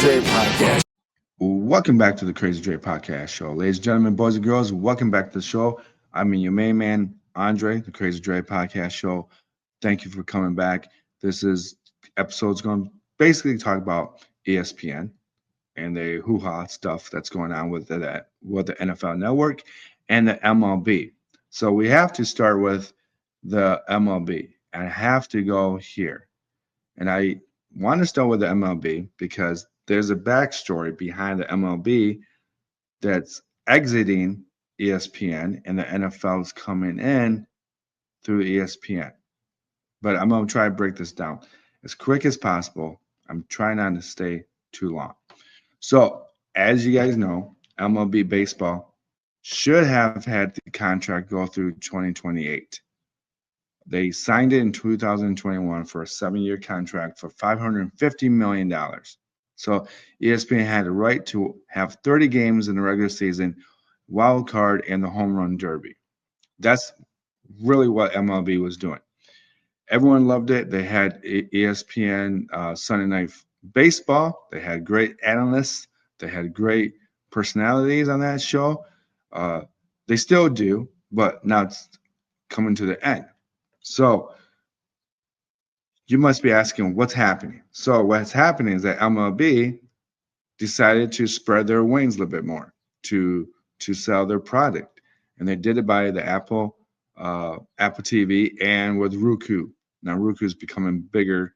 Dre Podcast. Welcome back to the Crazy Dre Podcast Show. Ladies and gentlemen, boys and girls, welcome back to the show. I'm your main man, Andre, the Crazy Dre Podcast Show. Thank you for coming back. This is episode's going to basically talk about ESPN and the hoo-ha stuff that's going on with the NFL Network and the MLB. So we have to start with the MLB. I have to go here. And I want to start with the MLB because there's a backstory behind the MLB that's exiting ESPN and the NFL is coming in through ESPN. But I'm going to try to break this down as quick as possible. I'm trying not to stay too long. So, as you guys know, MLB baseball should have had the contract go through 2028. They signed it in 2021 for a 7-year contract for $550 million. So ESPN had the right to have 30 games in the regular season, wild card, and the home run derby. That's really what MLB was doing. Everyone loved it. They had ESPN Sunday Night Baseball. They had great analysts. They had great personalities on that show. They still do, but now it's coming to the end. So you must be asking what's happening. So what's happening is that MLB decided to spread their wings a little bit more to sell their product, and they did it by the Apple TV and with Roku. Now Roku is becoming bigger,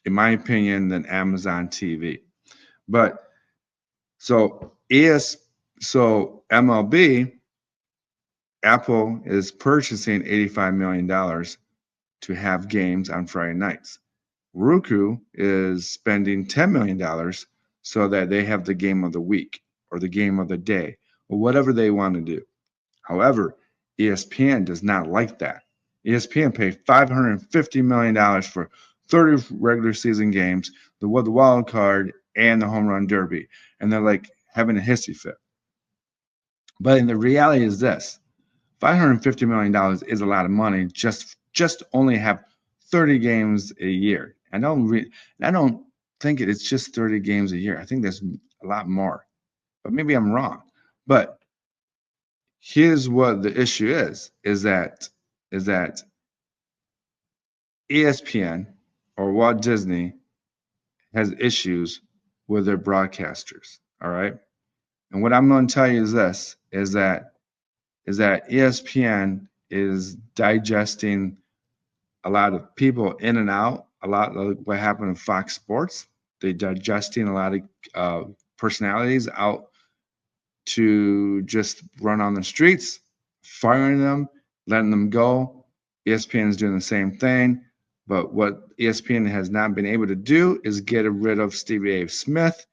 in my opinion, than Amazon TV. But so MLB, Apple is purchasing $85 million to have games on Friday nights. Roku is spending $10 million so that they have the game of the week or the game of the day or whatever they want to do. However, ESPN does not like that. ESPN paid $550 million for 30 regular season games, the wild card, and the home run derby. And they're like having a hissy fit. But in the reality is this, $550 million is a lot of money just only have 30 games a year. I don't think it's just 30 games a year. I think there's a lot more, but maybe I'm wrong. But here's what the issue is that ESPN or Walt Disney has issues with their broadcasters. All right. And what I'm going to tell you is this, is that ESPN is digesting a lot of people in and out, a lot like what happened in Fox Sports. They're digesting a lot of personalities out to just run on the streets, firing them, letting them go. ESPN is doing the same thing. But what ESPN has not been able to do is get rid of Stephen A. Smith.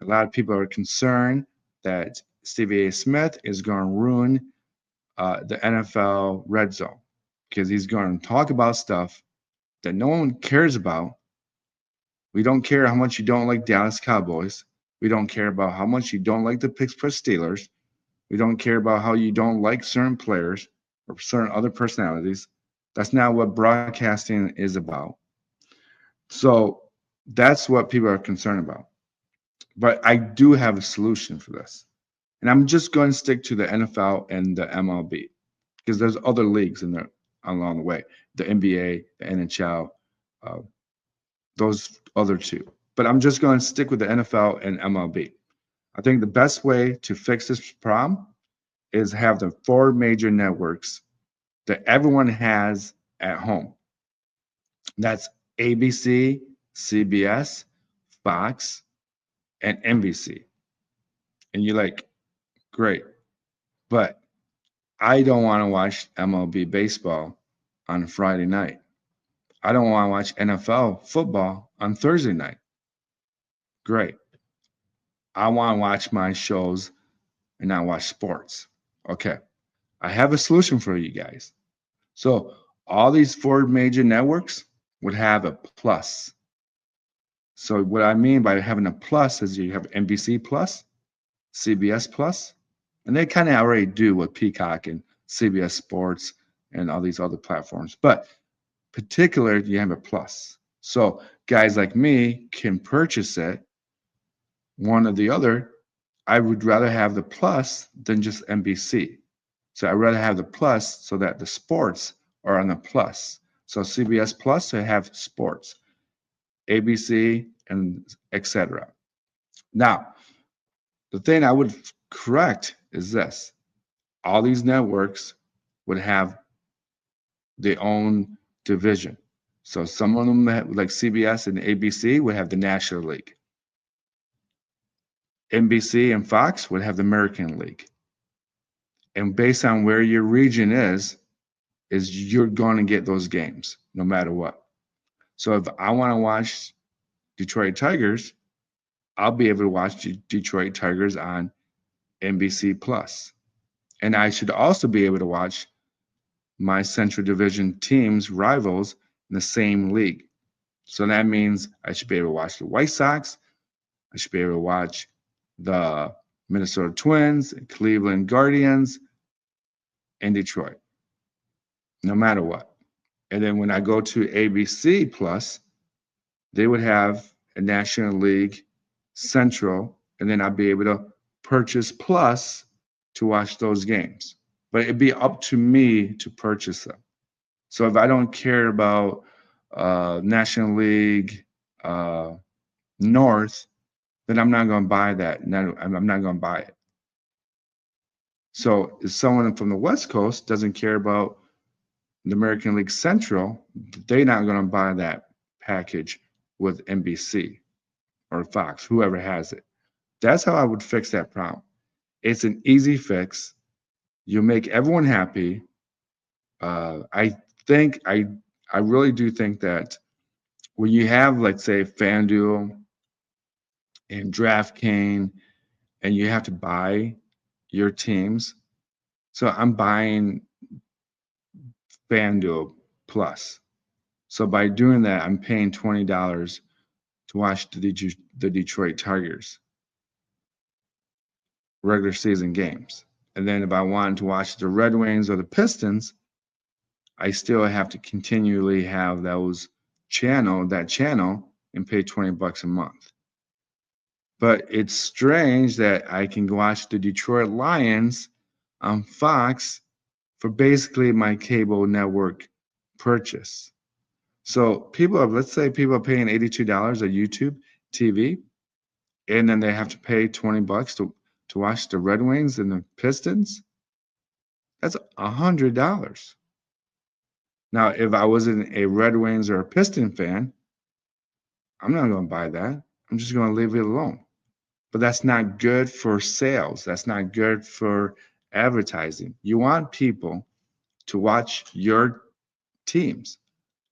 A lot of people are concerned that Stephen A. Smith is going to ruin the NFL RedZone because he's going to talk about stuff that no one cares about. We don't care how much you don't like Dallas Cowboys. We don't care about how much you don't like the Pittsburgh Steelers. We don't care about how you don't like certain players or certain other personalities. That's not what broadcasting is about. So that's what people are concerned about. But I do have a solution for this. And I'm just going to stick to the NFL and the MLB because there's other leagues in there along the way. The NBA, the NHL, those other two. But I'm just going to stick with the NFL and MLB. I think the best way to fix this problem is have the 4 major networks that everyone has at home. That's ABC, CBS, Fox, and NBC. And you're like, great. But I don't want to watch MLB baseball on Friday night. I don't want to watch NFL football on Thursday night. Great. I want to watch my shows and not watch sports. Okay. I have a solution for you guys. So all these 4 major networks would have a plus. So what I mean by having a plus is you have NBC Plus, CBS Plus, and they kind of already do with Peacock and CBS Sports and all these other platforms. But particularly, you have a plus. So guys like me can purchase it one or the other, I would rather have the plus than just NBC. So I'd rather have the plus so that the sports are on the plus. So CBS Plus, they have sports, ABC, and etc. Now, the thing I would correct is this. All these networks would have their own division. So some of them, like CBS and ABC, would have the National League. NBC and Fox would have the American League. And based on where your region is you're going to get those games no matter what. So if I want to watch Detroit Tigers, I'll be able to watch Detroit Tigers on NBC Plus. And I should also be able to watch my Central Division teams, rivals in the same league. So that means I should be able to watch the White Sox. I should be able to watch the Minnesota Twins, Cleveland Guardians, and Detroit, no matter what. And then when I go to ABC Plus, they would have a National League Central, and then I'd be able to purchase Plus to watch those games. But it'd be up to me to purchase them. So if I don't care about National League North, then I'm not going to buy that. I'm not going to buy it. So if someone from the West Coast doesn't care about the American League Central, they're not going to buy that package with NBC or Fox, whoever has it. That's how I would fix that problem. It's an easy fix. You make everyone happy. I really do think that when you have, let's say, FanDuel and DraftKings, and you have to buy your teams. So I'm buying FanDuel Plus. So by doing that, I'm paying $20 to watch the Detroit Tigers regular season games. And then if I wanted to watch the Red Wings or the Pistons, I still have to continually have that channel and pay $20 a month. But it's strange that I can watch the Detroit Lions on Fox for basically my cable network purchase. So let's say people are paying $82 on YouTube TV, and then they have to pay $20 to watch the Red Wings and the Pistons. That's $100. Now, if I wasn't a Red Wings or a Piston fan, I'm not going to buy that. I'm just going to leave it alone. But that's not good for sales. That's not good for advertising. You want people to watch your teams.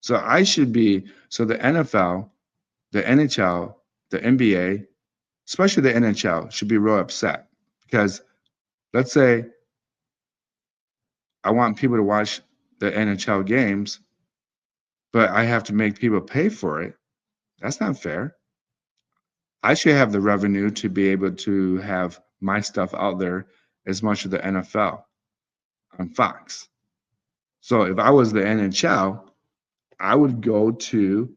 So the NFL, the NHL, the NBA, especially the NHL, should be real upset because let's say I want people to watch the NHL games, but I have to make people pay for it. That's not fair. I should have the revenue to be able to have my stuff out there as much as the NFL on Fox. So if I was the NHL, I would go to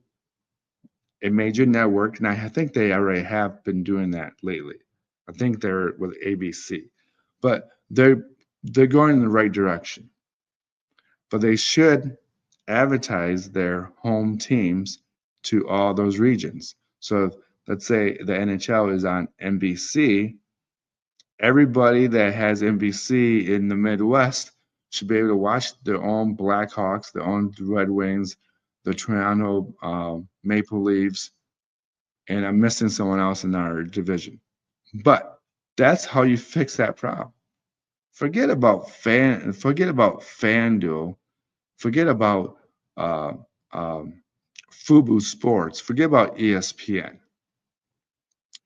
a major network, and I think they already have been doing that lately. I think they're with ABC, but they're going in the right direction. But they should advertise their home teams to all those regions. So let's say the NHL is on NBC. Everybody that has NBC in the Midwest should be able to watch their own Blackhawks, their own Red Wings, the Toronto Maple Leafs, and I'm missing someone else in our division. But that's how you fix that problem. Forget about FanDuel. Forget about Fubo Sports. Forget about ESPN.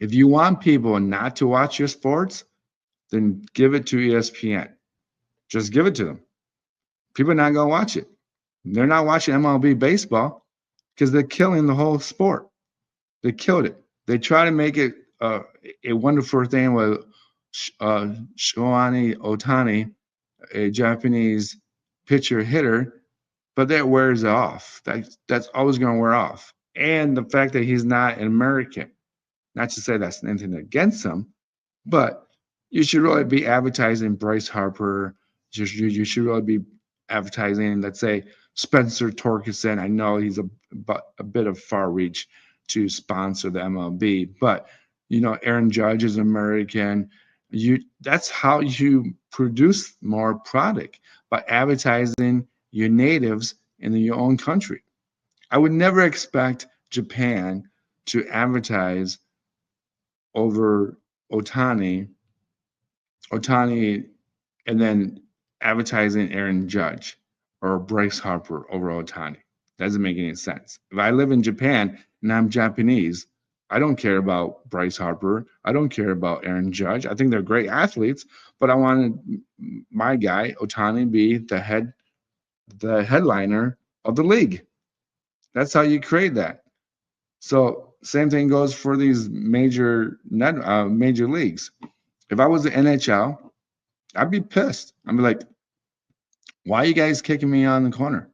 If you want people not to watch your sports, then give it to ESPN. Just give it to them. People are not going to watch it. They're not watching MLB baseball because they're killing the whole sport. They killed it. They try to make it a wonderful thing with Shohei Ohtani, a Japanese pitcher hitter, but that wears off. That's always going to wear off. And the fact that he's not an American. Not to say that's anything against him, but you should really be advertising Bryce Harper. You should really be advertising, let's say, Spencer Torkelson. I know he's a bit of far reach to sponsor the MLB, but Aaron Judge is American. That's how you produce more product, by advertising your natives in your own country. I would never expect Japan to advertise over Otani, Otani, and then advertising Aaron Judge or Bryce Harper over Otani. Doesn't make any sense. If I live in Japan and I'm Japanese, I don't care about Bryce Harper. I don't care about Aaron Judge. I think they're great athletes, but I wanted my guy Otani be the headliner of the league. That's how you create that. So same thing goes for these major leagues. If I was the NHL, I'd be pissed. I'd be like, why are you guys kicking me on the corner?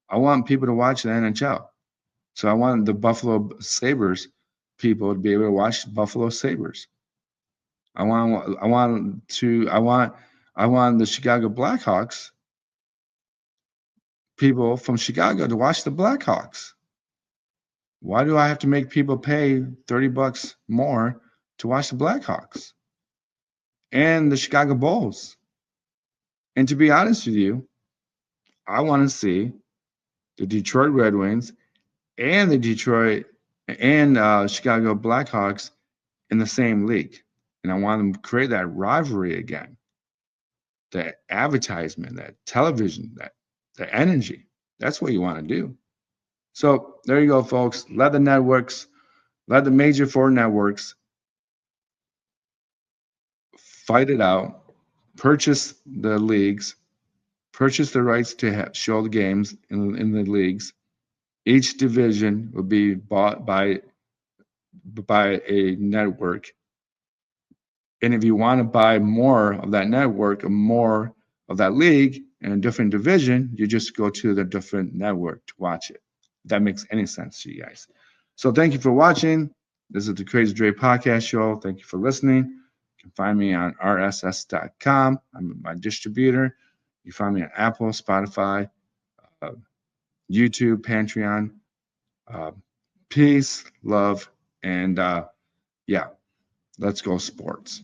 I want people to watch the NHL. So I want the Buffalo Sabres people to be able to watch the Buffalo Sabres. I want the Chicago Blackhawks people from Chicago to watch the Blackhawks. Why do I have to make people pay $30 more to watch the Blackhawks and the Chicago Bulls? And to be honest with you, I want to see the Detroit Red Wings and the Detroit and Chicago Blackhawks in the same league. And I want them to create that rivalry again, that advertisement, that television, the energy. That's what you want to do. So there you go, folks. Let the major four networks fight it out, purchase the leagues, purchase the rights to show the games in the leagues. Each division will be bought by a network. And if you want to buy more of that network or more of that league in a different division, you just go to the different network to watch it. If that makes any sense to you guys. So thank you for watching. This is the Crazy Dre Podcast Show. Thank you for listening. You can find me on rss.com. I'm my distributor. You find me on Apple, Spotify, YouTube, Patreon. Peace, love, and yeah, let's go sports.